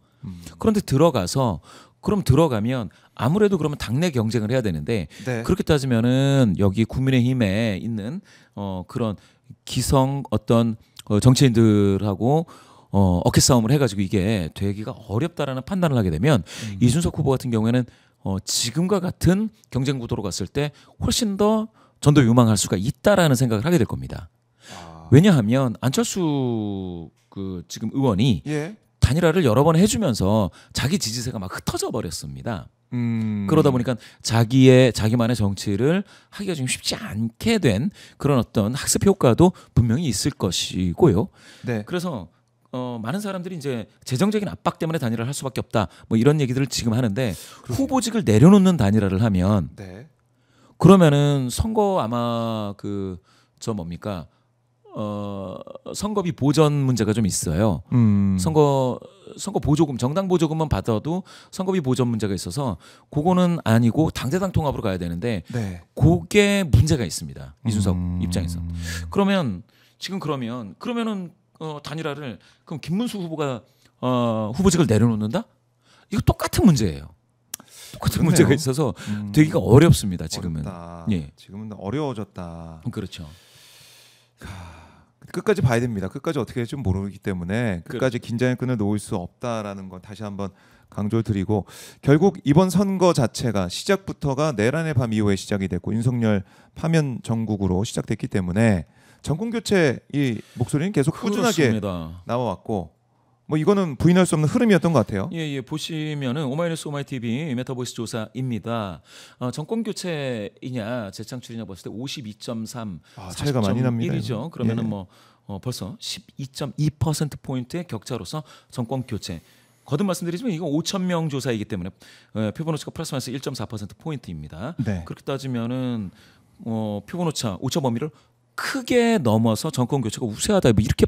그런데 들어가면 아무래도 그러면 당내 경쟁을 해야 되는데 그렇게 따지면은 여기 국민의힘에 있는 그런 기성 어떤 정치인들하고 어깨 싸움을 해가지고 이게 되기가 어렵다라는 판단을 하게 되면 이준석 후보 같은 경우에는 지금과 같은 경쟁 구도로 갔을 때 훨씬 더 전도 유망할 수가 있다라는 생각을 하게 될 겁니다. 왜냐하면 안철수 그 지금 의원이 단일화를 여러 번 해주면서 자기 지지세가 막 흩어져 버렸습니다. 그러다 보니까 자기만의 정치를 하기가 좀 쉽지 않게 된 그런 어떤 학습 효과도 분명히 있을 것이고요. 그래서 많은 사람들이 이제 재정적인 압박 때문에 단일화를 할 수밖에 없다. 뭐 이런 얘기들을 지금 하는데 후보직을 내려놓는 단일화를 하면 그러면은 선거 아마 뭡니까? 선거비 보전 문제가 좀 있어요. 선거 보조금, 정당 보조금만 받아도 선거비 보전 문제가 있어서 그거는 아니고 당대당 통합으로 가야 되는데 그게 문제가 있습니다. 이준석 입장에서. 그러면은 단일화를 그럼 김문수 후보가 후보직을 내려놓는다? 이거 똑같은 문제예요. 똑같은 문제가 있어서 되기가 어렵습니다. 지금은. 지금은 어려워졌다. 그렇죠. 끝까지 봐야 됩니다. 끝까지 어떻게 될지 모르기 때문에 끝까지 긴장의 끈을 놓을 수 없다라는 건 다시 한번 강조를 드리고 결국 이번 선거 자체가 시작부터가 내란의 밤 이후에 시작이 됐고 윤석열 파면 정국으로 시작됐기 때문에 정권 교체 이 목소리는 계속 꾸준하게 그렇습니다. 나와왔고 뭐 이거는 부인할 수 없는 흐름이었던 것 같아요. 예, 보시면은 오마이뉴스 오마이TV 메타보이스 조사입니다. 정권 교체이냐 재창출이냐 봤을 때 52.3, 차이가 많이 납니다. 40.1이죠. 그러면은 예. 뭐 벌써 12.2% 포인트의 격차로서 정권 교체. 거듭 말씀드리지만 이건 5천 명 조사이기 때문에 표본오차가 플러스 마이너스 1.4% 포인트입니다. 네. 그렇게 따지면은 표본오차 오차 범위를 크게 넘어서 정권 교체가 우세하다 뭐 이렇게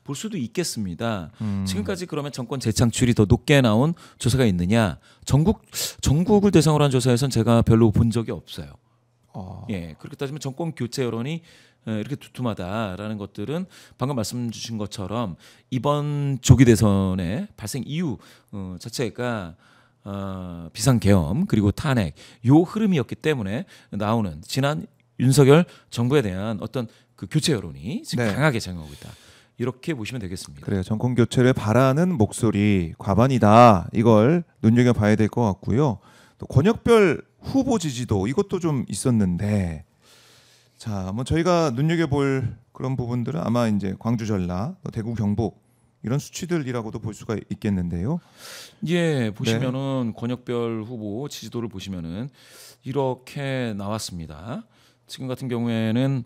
볼 수도 있겠습니다. 지금까지 그러면 정권 재창출이 더 높게 나온 조사가 있느냐? 전국을 대상으로 한 조사에선 제가 별로 본 적이 없어요. 예, 그렇게 따지면 정권 교체 여론이 이렇게 두툼하다라는 것들은 방금 말씀 주신 것처럼 이번 조기 대선의 발생 이유 자체가 비상계엄 그리고 탄핵 요 흐름이었기 때문에 나오는 지난 윤석열 정부에 대한 어떤 그 교체 여론이 지금 네. 강하게 작용하고 있다. 이렇게 보시면 되겠습니다. 그래요. 정권 교체를 바라는 목소리 과반이다. 이걸 눈여겨봐야 될 것 같고요. 또 권역별 후보 지지도 이것도 좀 있었는데 자, 뭐 저희가 눈여겨볼 그런 부분들은 아마 이제 광주 전라, 또 대구 경북 이런 수치들이라고도 볼 수가 있겠는데요. 예, 보시면은 권역별 후보 지지도를 보시면은 이렇게 나왔습니다. 지금 같은 경우에는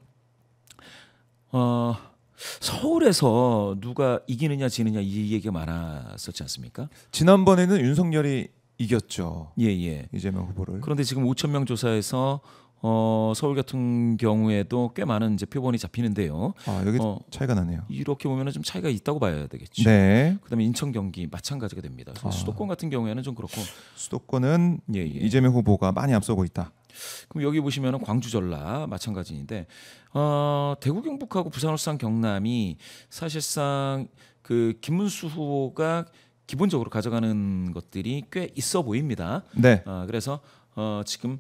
서울에서 누가 이기느냐 지느냐 이 얘기가 많았었지 않습니까? 지난번에는 윤석열이 이겼죠. 예. 이재명 후보를. 그런데 지금 5천 명 조사에서 서울 같은 경우에도 꽤 많은 이제 표본이 잡히는데요. 여기 차이가 나네요. 이렇게 보면은 좀 차이가 있다고 봐야 되겠죠. 네. 그다음에 인천, 경기 마찬가지가 됩니다. 수도권 같은 경우에는 좀 그렇고 수도권은 예. 이재명 후보가 많이 앞서고 있다. 그럼 여기 보시면은 광주, 전라 마찬가지인데 대구, 경북하고 부산, 울산, 경남이 사실상 그 김문수 후보가 기본적으로 가져가는 것들이 꽤 있어 보입니다. 네. 그래서 지금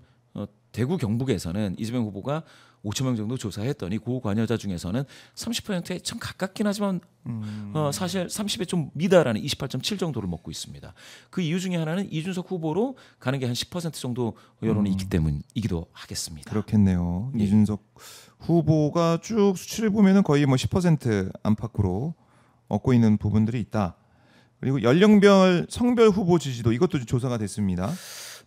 대구, 경북에서는 이재명 후보가 5천 명 정도 조사했더니 고관여자 중에서는 30%에 참 가깝긴 하지만 사실 30에 좀 미달하는 28.7 정도를 먹고 있습니다. 그 이유 중에 하나는 이준석 후보로 가는 게 한 10% 정도 여론이 있기 때문이기도 하겠습니다. 그렇겠네요. 예. 이준석 후보가 쭉 수치를 보면은 거의 뭐 10% 안팎으로 얻고 있는 부분들이 있다. 그리고 연령별 성별 후보 지지도 이것도 조사가 됐습니다.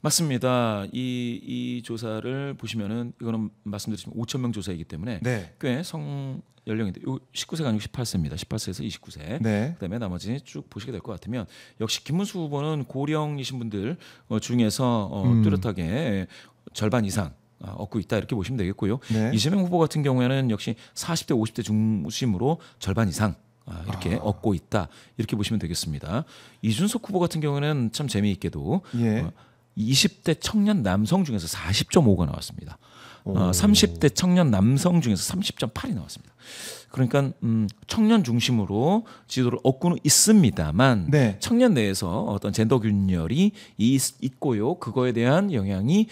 맞습니다. 이 조사를 보시면은 이거는 말씀드렸지만 5천 명 조사이기 때문에 네. 꽤 성 연령인데 19세가 아니고 18세입니다. 18세에서 29세. 네. 그다음에 나머지 쭉 보시게 될 것 같으면 역시 김문수 후보는 고령이신 분들 중에서 뚜렷하게 절반 이상 얻고 있다 이렇게 보시면 되겠고요. 네. 이재명 후보 같은 경우에는 역시 40대 50대 중심으로 절반 이상 이렇게 얻고 있다 이렇게 보시면 되겠습니다. 이준석 후보 같은 경우는 참 재미있게도 예. 20대 청년 남성 중에서 40.5가 나왔습니다. 30대 청년 남성 중에서 30.8이 나왔습니다. 그러니까 청년 중심으로 지도를 얻고는 있습니다만 네. 청년 내에서 어떤 젠더 균열이 있고요. 그거에 대한 영향이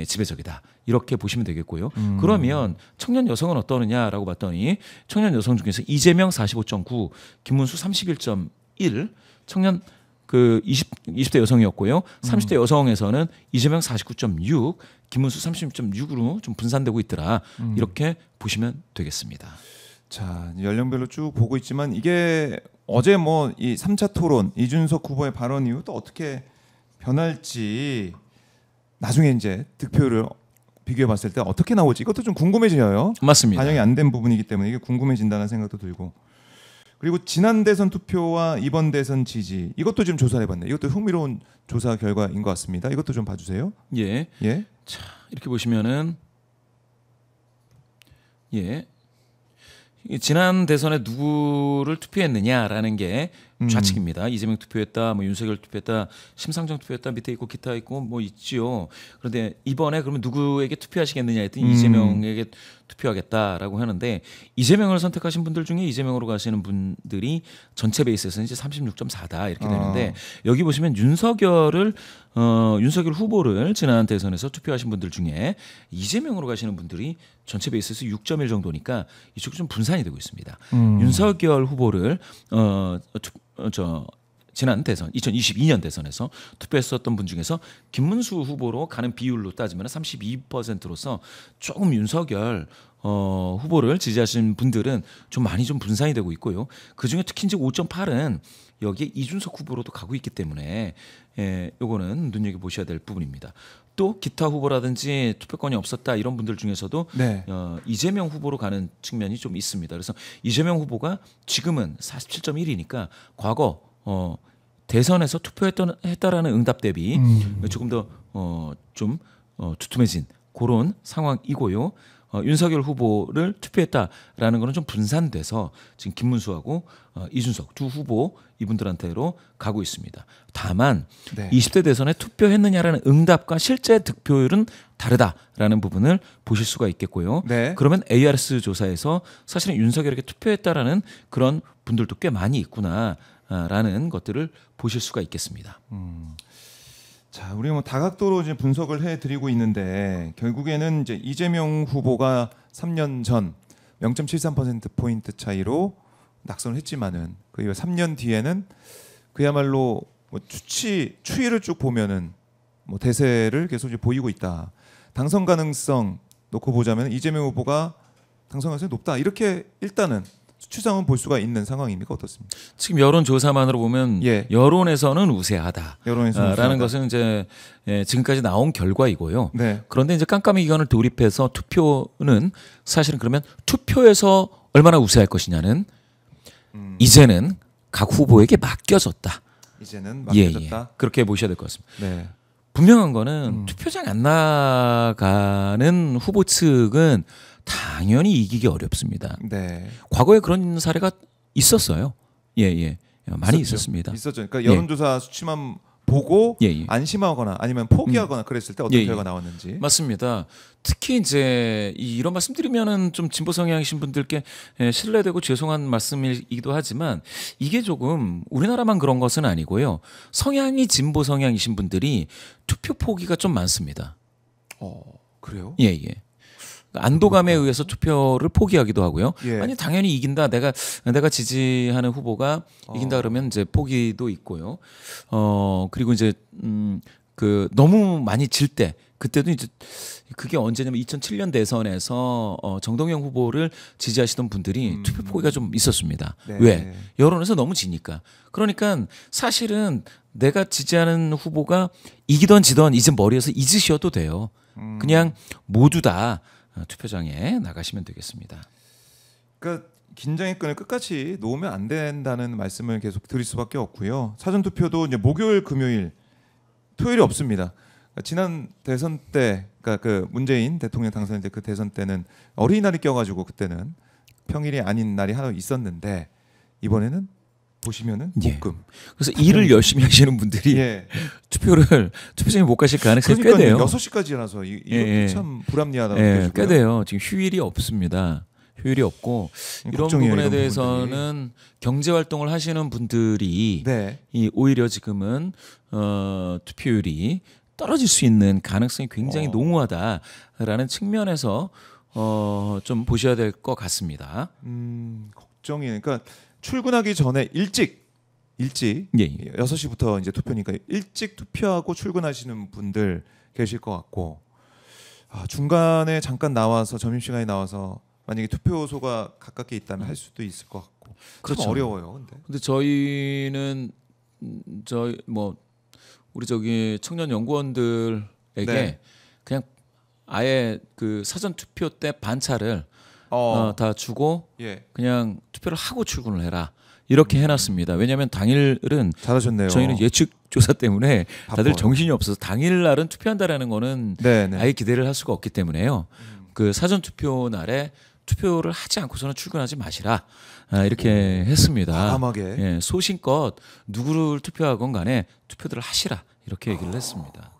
지배적이다. 이렇게 보시면 되겠고요. 그러면 청년 여성은 어떠느냐라고 봤더니 청년 여성 중에서 이재명 45.9, 김문수 31.1, 청년 그 20대 여성이었고요. 30대 여성에서는 이재명 49.6, 김문수 30.6으로 좀 분산되고 있더라. 이렇게 보시면 되겠습니다. 자, 연령별로 쭉 보고 있지만 이게 어제 뭐 이 3차 토론 이준석 후보의 발언 이후 또 어떻게 변할지 나중에 이제 득표를 비교해 봤을 때 어떻게 나올지 이것도 좀 궁금해져요. 맞습니다. 반영이 안 된 부분이기 때문에 이게 궁금해진다는 생각도 들고. 그리고 지난 대선 투표와 이번 대선 지지 이것도 좀 조사해 봤네요. 이것도 흥미로운 조사 결과인 것 같습니다. 이것도 좀 봐주세요. 예. 예. 자, 이렇게 보시면은 지난 대선에 누구를 투표했느냐라는 게 좌측입니다. 이재명 투표했다, 뭐 윤석열 투표했다, 심상정 투표했다 밑에 있고 기타 있고 뭐 있지요. 그런데 이번에 그러면 누구에게 투표하시겠느냐 했더니 이재명에게 투표하겠다라고 하는데 이재명을 선택하신 분들 중에 이재명으로 가시는 분들이 전체 베이스에서는 이제 36.4다 이렇게 되는데 여기 보시면 윤석열 후보를 지난 대선에서 투표하신 분들 중에 이재명으로 가시는 분들이 전체 베이스에서 6.1 정도니까 이쪽이 좀 분산이 되고 있습니다. 윤석열 후보를 지난 대선 2022년 대선에서 투표했었던 분 중에서 김문수 후보로 가는 비율로 따지면 32%로서 조금 윤석열 후보를 지지하신 분들은 좀 많이 좀 분산이 되고 있고요. 그중에 특히 이제 5.8은 여기에 이준석 후보로도 가고 있기 때문에 요거는 눈여겨보셔야 될 부분입니다. 또 기타 후보라든지 투표권이 없었다 이런 분들 중에서도 네. 이재명 후보로 가는 측면이 좀 있습니다. 그래서 이재명 후보가 지금은 47.1이니까 과거 대선에서 투표했다라는 응답 대비 조금 더 좀 두툼해진 그런 상황이고요. 윤석열 후보를 투표했다라는 거는 좀 분산돼서 지금 김문수하고 이준석 두 후보 이분들한테로 가고 있습니다. 다만 네. 20대 대선에 투표했느냐라는 응답과 실제 득표율은 다르다라는 부분을 보실 수가 있겠고요. 네. 그러면 ARS 조사에서 사실은 윤석열에게 투표했다라는 그런 분들도 꽤 많이 있구나라는 것들을 보실 수가 있겠습니다. 자, 우리 뭐 다각도로 이제 분석을 해드리고 있는데 결국에는 이제 이재명 후보가 3년 전 0.73% 포인트 차이로 낙선을 했지만은 그 3년 뒤에는 그야말로 뭐 추이를 쭉 보면은 뭐 대세를 계속 이제 보이고 있다. 당선 가능성 놓고 보자면 이재명 후보가 당선 가능성이 높다. 이렇게 일단은 수치상은 볼 수가 있는 상황입니까? 어떻습니까? 지금 여론조사만으로 보면 예. 여론에서는 우세하다. 여론에서는 라는 우세하다. 것은 이제 지금까지 나온 결과이고요. 네. 그런데 이제 깜깜이 기간을 돌입해서 투표는 사실은 그러면 투표에서 얼마나 우세할 것이냐는 이제는 각 후보에게 맡겨졌다. 이제는 예, 맡겨졌다. 예. 그렇게 보셔야 될 것 같습니다. 네. 분명한 거는 투표장 안 나가는 후보 측은 당연히 이기기 어렵습니다. 네. 과거에 그런 사례가 있었어요. 예, 예. 많이 있었죠. 있었습니다. 있었죠. 그러니까 여론조사 수치만 보고 예, 예. 안심하거나 아니면 포기하거나 그랬을 때 어떤 예, 예. 결과가 나왔는지. 맞습니다. 특히 이제 이런 말씀드리면은 좀 진보 성향이신 분들께 실례되고 죄송한 말씀이기도 하지만 이게 조금 우리나라만 그런 것은 아니고요. 성향이 진보 성향이신 분들이 투표 포기가 좀 많습니다. 그래요? 예, 예. 안도감에 의해서 투표를 포기하기도 하고요. 예. 아니 당연히 이긴다. 내가 지지하는 후보가 이긴다 그러면 이제 포기도 있고요. 그리고 이제 그 너무 많이 질 때 그때도 이제 그게 언제냐면 2007년 대선에서 정동영 후보를 지지하시던 분들이 투표 포기가 좀 있었습니다. 네. 왜? 여론에서 너무 지니까. 그러니까 사실은 내가 지지하는 후보가 이기던 지던 이제 머리에서 잊으셔도 돼요. 그냥 모두 다 투표장에 나가시면 되겠습니다. 그러니까 긴장의 끈을 끝까지 놓으면 안 된다는 말씀을 계속 드릴 수밖에 없고요. 사전 투표도 이제 목요일, 금요일, 토요일이 없습니다. 그러니까 지난 대선 때, 그러니까 그 문재인 대통령 당선인 때 그 대선 때는 어린이날이 껴가지고 그때는 평일이 아닌 날이 하나 있었는데 이번에는 보시면은 예. 볶음. 그래서 일을 열심히 하시는 분들이 예. 투표장에 못 가실 가능성이 꽤 돼요. 6시까지라서 이것도 예. 참 불합리하다고 예, 느껴지고요. 꽤 돼요. 지금 휴일이 없습니다. 휴일이 없고 이런 걱정이에요, 부분에 이런 대해서는 경제 활동을 하시는 분들이 네. 오히려 지금은 투표율이 떨어질 수 있는 가능성이 굉장히 농후하다라는 측면에서 좀 보셔야 될 것 같습니다. 걱정이 그러니까 출근하기 전에 일찍 예. 6시부터 이제 투표니까 일찍 투표하고 출근하시는 분들 계실 것 같고 중간에 잠깐 나와서 점심시간에 나와서 만약에 투표소가 가깝게 있다면 할 수도 있을 것 같고 그렇죠. 좀 어려워요. 근데 저희는 우리 저기 청년 연구원들에게 네. 그냥 아예 그 사전 투표 때 반차를 다 주고 예. 그냥 투표를 하고 출근을 해라 이렇게 해놨습니다. 왜냐하면 당일은 잘하셨네요. 저희는 예측 조사 때문에 다들 바빠요. 정신이 없어서 당일날은 투표한다라는 거는 네네. 아예 기대를 할 수가 없기 때문에요. 그 사전 투표 날에 투표를 하지 않고서는 출근하지 마시라 이렇게 했습니다. 과감하게. 예, 소신껏 누구를 투표하건 간에 투표들을 하시라 이렇게 얘기를 했습니다.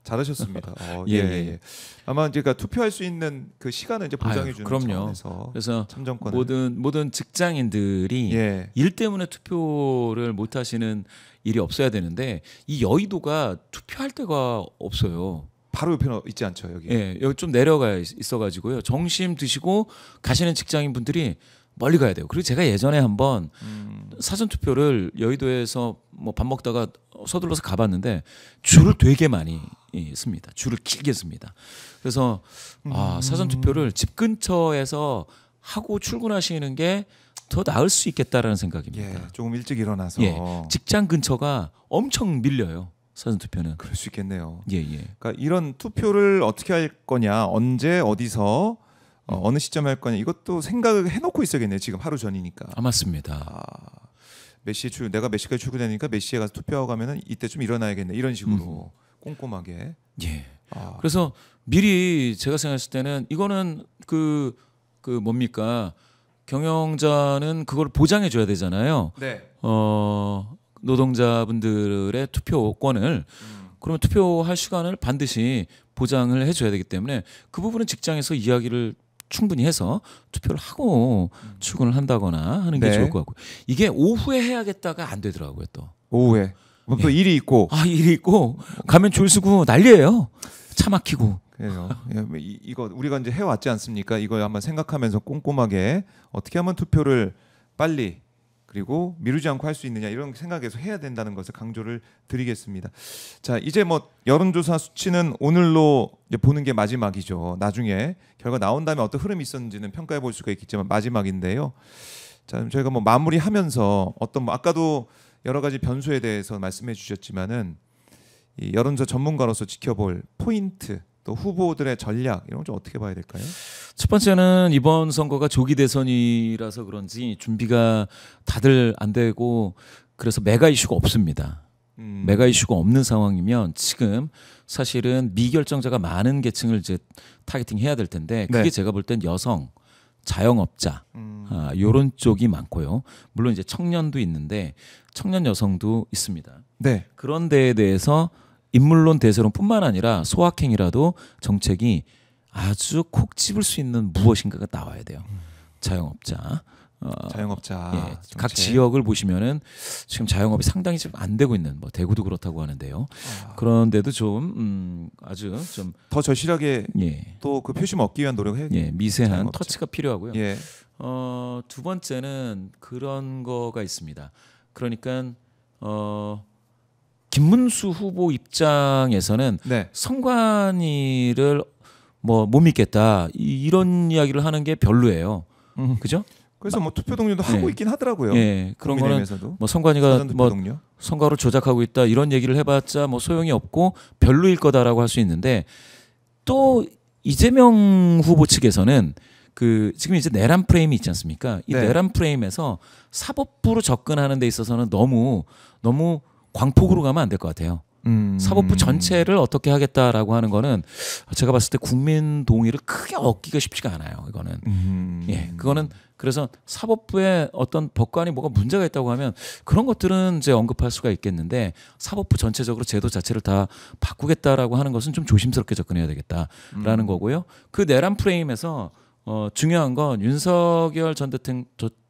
잘하셨습니다. 예, 예, 예. 예. 아마 이제 투표할 수 있는 그 시간을 이제 보장해 주는 그럼요. 차원에서 그래서 참정권을 모든 직장인들이 예. 일 때문에 투표를 못 하시는 일이 없어야 되는데 이 여의도가 투표할 데가 없어요. 바로 옆에 있지 않죠 여기. 예, 여기 좀 내려가 있어가지고요. 점심 드시고 가시는 직장인 분들이 멀리 가야 돼요. 그리고 제가 예전에 한번 사전 투표를 여의도에서 뭐 밥 먹다가 서둘러서 가봤는데 줄을 되게 많이 씁니다. 줄을 길게 씁니다. 그래서 사전 투표를 집 근처에서 하고 출근하시는 게 더 나을 수 있겠다라는 생각입니다. 예, 조금 일찍 일어나서 직장 근처가 엄청 밀려요. 사전 투표는. 그럴 수 있겠네요. 예. 그러니까 이런 투표를 어떻게 할 거냐, 언제 어디서 어느 시점에 할 거냐 이것도 생각을 해놓고 있어야겠네요. 지금 하루 전이니까. 맞습니다. 몇 시에 내가 몇 시까지 출근하니까 몇 시에 가서 투표하고 가면은 이때쯤 일어나야겠네. 이런 식으로 꼼꼼하게. 예. 그래서 미리 제가 생각했을 때는 이거는 그 뭡니까? 경영자는 그걸 보장해 줘야 되잖아요. 네. 노동자분들의 투표권을 그러면 투표할 시간을 반드시 보장을 해줘야 되기 때문에 그 부분은 직장에서 이야기를 충분히 해서 투표를 하고 출근을 한다거나 하는 게 네. 좋을 것 같고요. 이게 오후에 해야겠다가 안 되더라고요. 또 오후에 또 일이 있고. 일이 있고 가면 줄 서고 난리예요. 차 막히고. 그래요. 이거 우리가 이제 해왔지 않습니까? 이거 한번 생각하면서 꼼꼼하게 어떻게 하면 투표를 빨리 그리고 미루지 않고 할 수 있느냐 이런 생각에서 해야 된다는 것을 강조를 드리겠습니다. 자, 이제 뭐 여론조사 수치는 오늘로 이제 보는 게 마지막이죠. 나중에 결과 나온 다음에 어떤 흐름이 있었는지는 평가해 볼 수가 있겠지만 마지막인데요. 자, 저희가 뭐 마무리하면서 어떤 뭐 아까도 여러 가지 변수에 대해서 말씀해 주셨지만은 이 여론조사 전문가로서 지켜볼 포인트 또 후보들의 전략 이런 걸 좀 어떻게 봐야 될까요? 첫 번째는 이번 선거가 조기 대선이라서 그런지 준비가 다들 안 되고 그래서 메가 이슈가 없습니다. 메가 이슈가 없는 상황이면 지금 사실은 미결정자가 많은 계층을 이제 타겟팅해야 될 텐데 그게 네. 제가 볼 땐 여성, 자영업자 요런 쪽이 많고요. 물론 이제 청년도 있는데 청년 여성도 있습니다. 네. 그런 데에 대해서 인물론 대세론뿐만 아니라 소확행이라도 정책이 아주 콕 집을 수 있는 무엇인가가 나와야 돼요. 자영업자. 자영업자. 예, 각 지역을 보시면은 지금 자영업이 상당히 지금 안 되고 있는 뭐 대구도 그렇다고 하는데요. 그런데도 좀 아주 좀 더 절실하게 예, 또 그 표심 얻기 위한 노력을 해야 예, 미세한 자영업자. 터치가 필요하고요. 예. 두 번째는 그런 거가 있습니다. 그러니까 김문수 후보 입장에서는 네. 선관위를 뭐 못 믿겠다 이런 이야기를 하는 게 별로예요. 그죠? 그래서 뭐 투표 동료도 네. 하고 있긴 하더라고요. 예, 그런 거는 국민의힘에서도. 뭐 선관위가 사전 투표 뭐 동료. 선거를 조작하고 있다 이런 얘기를 해봤자 뭐 소용이 없고 별로일 거다라고 할 수 있는데 또 이재명 후보 측에서는 그 지금 이제 내란 프레임이 있지 않습니까? 이 네. 내란 프레임에서 사법부로 접근하는 데 있어서는 너무 광폭으로 가면 안 될 것 같아요. 사법부 전체를 어떻게 하겠다라고 하는 거는 제가 봤을 때 국민 동의를 크게 얻기가 쉽지가 않아요. 이거는 예, 그거는 그래서 사법부에 어떤 법관이 뭐가 문제가 있다고 하면 그런 것들은 이제 언급할 수가 있겠는데 사법부 전체적으로 제도 자체를 다 바꾸겠다라고 하는 것은 좀 조심스럽게 접근해야 되겠다라는 거고요. 그 내란 프레임에서 중요한 건 윤석열 전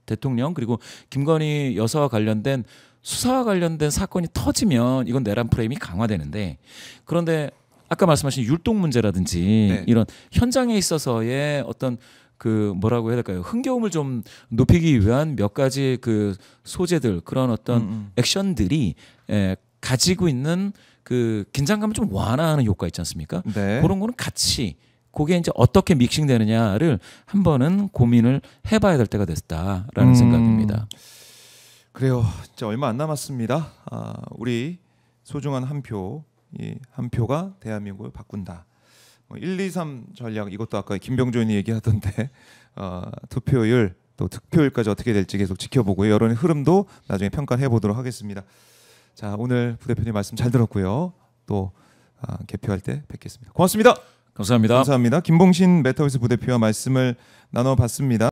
대통령 그리고 김건희 여사와 관련된 수사와 관련된 사건이 터지면 이건 내란 프레임이 강화되는데 그런데 아까 말씀하신 율동 문제라든지 네. 이런 현장에 있어서의 어떤 그 뭐라고 해야 될까요? 흥겨움을 좀 높이기 위한 몇 가지 그 소재들 그런 어떤 액션들이 가지고 있는 그 긴장감을 좀 완화하는 효과 있지 않습니까? 네. 그런 거는 같이 그게 이제 어떻게 믹싱되느냐를 한 번은 고민을 해봐야 될 때가 됐다라는 생각입니다. 그래요. 진짜 얼마 안 남았습니다. 우리 소중한 한 표, 이 한 표가 대한민국을 바꾼다. 1, 2, 3 전략 이것도 아까 김병조 의원이 얘기하던데 투표율 또 득표율까지 어떻게 될지 계속 지켜보고요. 여론의 흐름도 나중에 평가해 보도록 하겠습니다. 자, 오늘 부대표님 말씀 잘 들었고요. 또 개표할 때 뵙겠습니다. 고맙습니다. 감사합니다. 감사합니다. 김봉신 메타버스 부대표와 말씀을 나눠봤습니다.